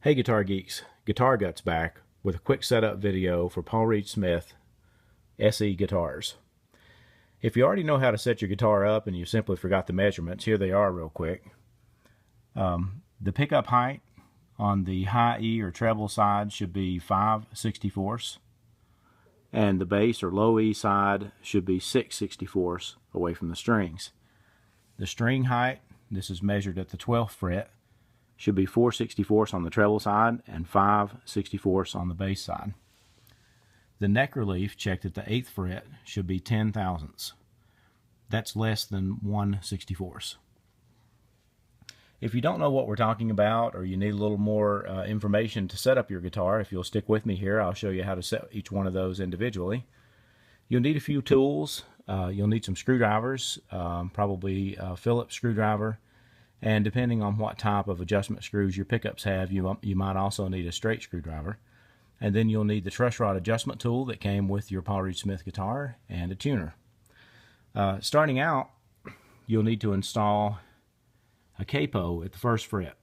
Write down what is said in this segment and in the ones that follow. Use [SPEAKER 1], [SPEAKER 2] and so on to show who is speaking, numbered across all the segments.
[SPEAKER 1] Hey Guitar Geeks, Guitar Guts back with a quick setup video for Paul Reed Smith SE guitars. If you already know how to set your guitar up and you simply forgot the measurements, here they are real quick. The pickup height on the high E or treble side should be 5/64, and the bass or low E side should be 6/64 away from the strings. The string height, this is measured at the 12th fret, should be 4/64 on the treble side and 5/64 on the bass side. The neck relief checked at the 8th fret should be 10 thousandths. That's less than 1/64. If you don't know what we're talking about, or you need a little more information to set up your guitar, if you'll stick with me here, I'll show you how to set each one of those individually. You'll need a few tools. You'll need some screwdrivers, probably a Phillips screwdriver, and depending on what type of adjustment screws your pickups have, you might also need a straight screwdriver. And then you'll need the truss rod adjustment tool that came with your Paul Reed Smith guitar, and a tuner. Starting out, you'll need to install a capo at the 1st fret.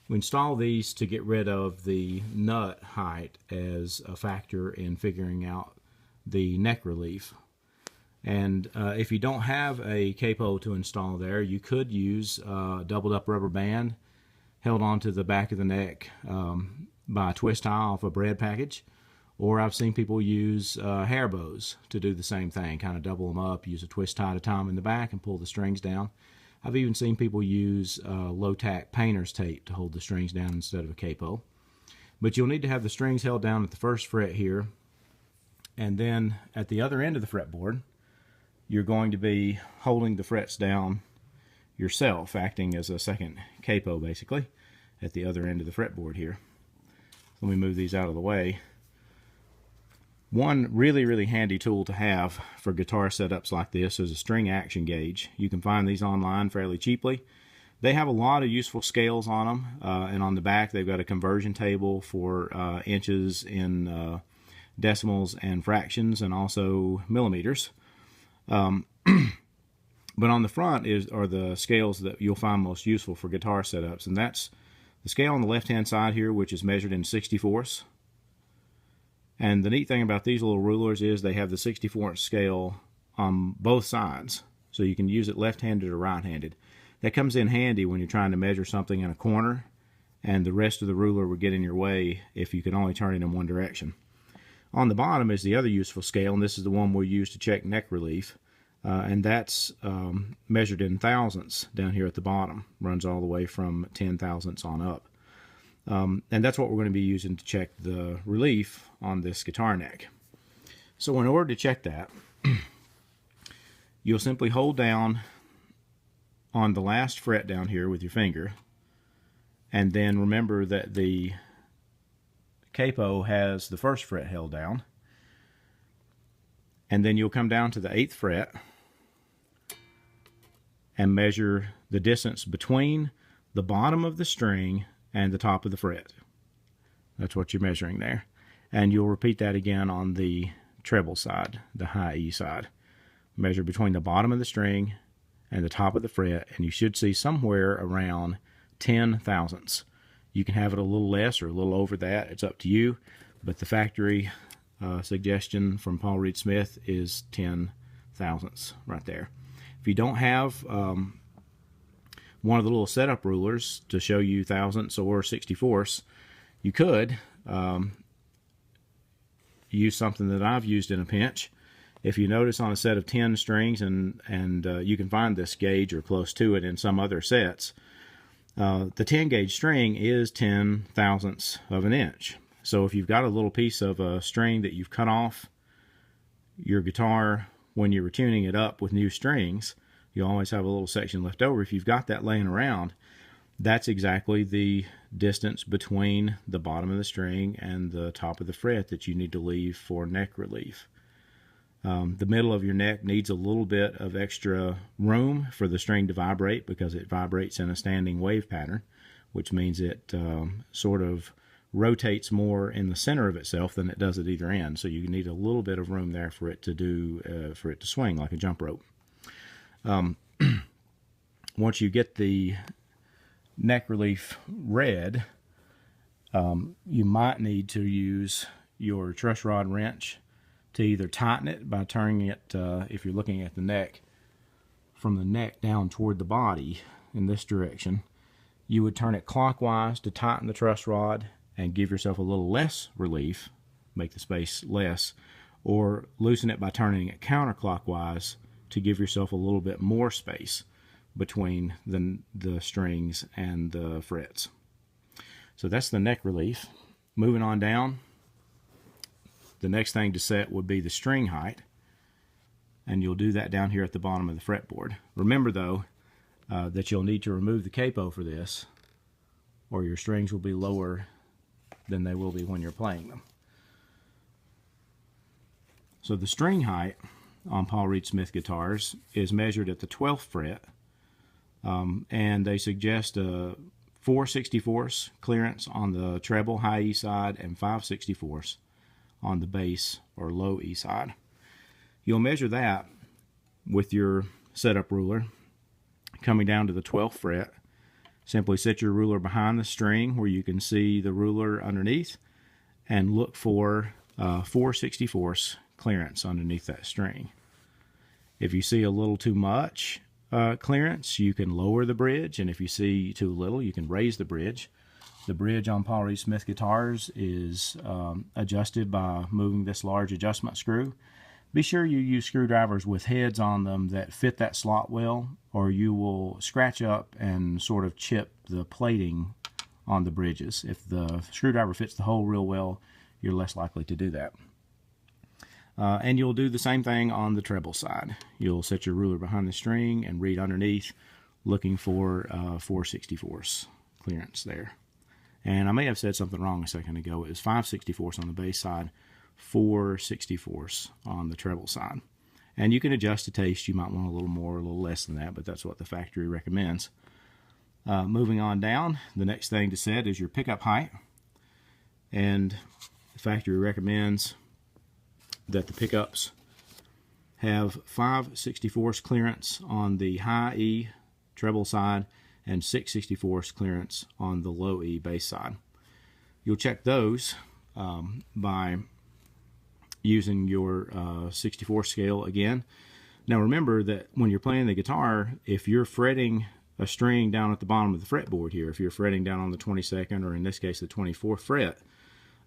[SPEAKER 1] We install these to get rid of the nut height as a factor in figuring out the neck relief. And if you don't have a capo to install there, you could use a doubled up rubber band held onto the back of the neck by a twist tie off a bread package. Or I've seen people use hair bows to do the same thing, kind of double them up, use a twist tie to tie them in the back and pull the strings down. I've even seen people use low-tack painter's tape to hold the strings down instead of a capo. But you'll need to have the strings held down at the 1st fret here, and then at the other end of the fretboard, you're going to be holding the frets down yourself, acting as a second capo basically at the other end of the fretboard here. Let me move these out of the way. One really handy tool to have for guitar setups like this is a string action gauge. You can find these online fairly cheaply. They have a lot of useful scales on them, and on the back they've got a conversion table for inches in decimals and fractions, and also millimeters. But on the front are the scales that you'll find most useful for guitar setups, and that's the scale on the left hand side here, which is measured in 64ths. And the neat thing about these little rulers is they have the 64th scale on both sides, so you can use it left-handed or right-handed. That comes in handy when you're trying to measure something in a corner and the rest of the ruler would get in your way if you could only turn it in one direction. On the bottom is the other useful scale, and this is the one we'll use to check neck relief, and that's measured in thousandths down here at the bottom. Runs all the way from 10 thousandths on up. And that's what we're going to be using to check the relief on this guitar neck. So in order to check that, you'll simply hold down on the last fret down here with your finger, and then remember that the capo has the 1st fret held down, and then you'll come down to the 8th fret and measure the distance between the bottom of the string and the top of the fret. That's what you're measuring there. And you'll repeat that again on the treble side, the high E side. Measure between the bottom of the string and the top of the fret, and you should see somewhere around 10 thousandths. You can have it a little less or a little over that. It's up to you, but the factory suggestion from Paul Reed Smith is 10 thousandths right there. If you don't have one of the little setup rulers to show you thousandths or 64ths, you could use something that I've used in a pinch. If you notice on a set of 10 strings, and you can find this gauge or close to it in some other sets, the 10 gauge string is 10 thousandths of an inch. So if you've got a little piece of a string that you've cut off your guitar when you were tuning it up with new strings, you always have a little section left over. If you've got that laying around, that's exactly the distance between the bottom of the string and the top of the fret that you need to leave for neck relief. The middle of your neck needs a little bit of extra room for the string to vibrate, because it vibrates in a standing wave pattern, which means it sort of rotates more in the center of itself than it does at either end. So you need a little bit of room there for it to swing like a jump rope. Once you get the neck relief read, You might need to use your truss rod wrench to either tighten it by turning it, if you're looking at the neck, from the neck down toward the body in this direction. You would turn it clockwise to tighten the truss rod and give yourself a little less relief, make the space less, or loosen it by turning it counterclockwise to give yourself a little bit more space between the strings and the frets. So that's the neck relief. Moving on down, the next thing to set would be the string height, and you'll do that down here at the bottom of the fretboard. Remember though, that you'll need to remove the capo for this, or your strings will be lower than they will be when you're playing them. So the string height on Paul Reed Smith guitars is measured at the 12th fret, and they suggest a 4/64 clearance on the treble high E side and 5/64 on the bass or low E side. You'll measure that with your setup ruler coming down to the 12th fret. Simply set your ruler behind the string where you can see the ruler underneath and look for 4/64 clearance underneath that string. If you see a little too much clearance, you can lower the bridge, and if you see too little, you can raise the bridge. The bridge on Paul Reed Smith guitars is adjusted by moving this large adjustment screw. Be sure you use screwdrivers with heads on them that fit that slot well, or you will scratch up and sort of chip the plating on the bridges. If the screwdriver fits the hole real well, you're less likely to do that. And you'll do the same thing on the treble side. You'll set your ruler behind the string and read underneath, looking for 4/64 clearance there. And I may have said something wrong a second ago. It was 5/64 on the bass side, 4/64 on the treble side. And you can adjust to taste. You might want a little more or a little less than that, but that's what the factory recommends. Moving on down, the next thing to set is your pickup height. And the factory recommends that the pickups have 5/64 clearance on the high E treble side and 6/64 clearance on the low E bass side. You'll check those by using your 64 scale again. Now remember that when you're playing the guitar, if you're fretting a string down at the bottom of the fretboard here, if you're fretting down on the 22nd or in this case the 24th fret,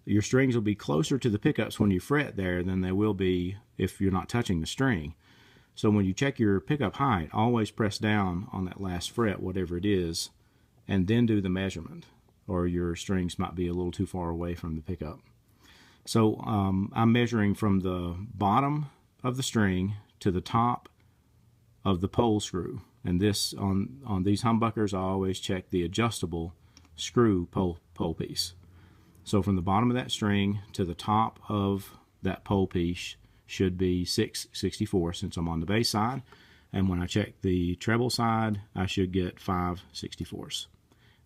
[SPEAKER 1] your strings will be closer to the pickups when you fret there than they will be if you're not touching the string. So when you check your pickup height, always press down on that last fret, whatever it is, and then do the measurement, or your strings might be a little too far away from the pickup. So I'm measuring from the bottom of the string to the top of the pole screw. And this on these humbuckers, I always check the adjustable screw pole piece. So from the bottom of that string to the top of that pole piece should be 6/64 since I'm on the bass side. And when I check the treble side, I should get 5/64.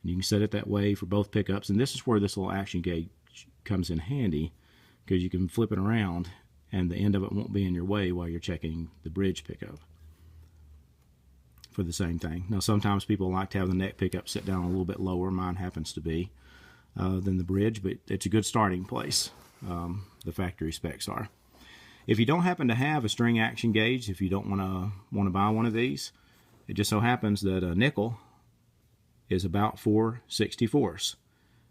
[SPEAKER 1] And you can set it that way for both pickups. And this is where this little action gauge comes in handy, because you can flip it around and the end of it won't be in your way while you're checking the bridge pickup for the same thing. Now sometimes people like to have the neck pickup sit down a little bit lower. Mine happens to be than the bridge, but it's a good starting place. The factory specs are. If you don't happen to have a string action gauge, if you don't want to buy one of these, it just so happens that a nickel is about 4/64,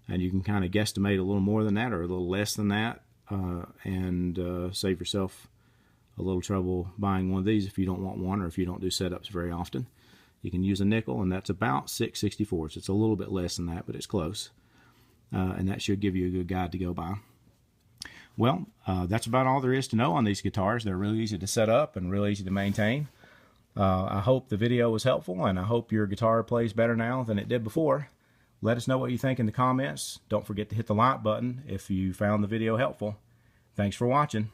[SPEAKER 1] and you can kind of guesstimate a little more than that or a little less than that, and save yourself a little trouble buying one of these if you don't want one or if you don't do setups very often. You can use a nickel, and that's about 6/64. It's a little bit less than that, but it's close. And that should give you a good guide to go by. Well, that's about all there is to know on these guitars. They're really easy to set up and really easy to maintain. I hope the video was helpful, and I hope your guitar plays better now than it did before. Let us know what you think in the comments. Don't forget to hit the like button if you found the video helpful. Thanks for watching.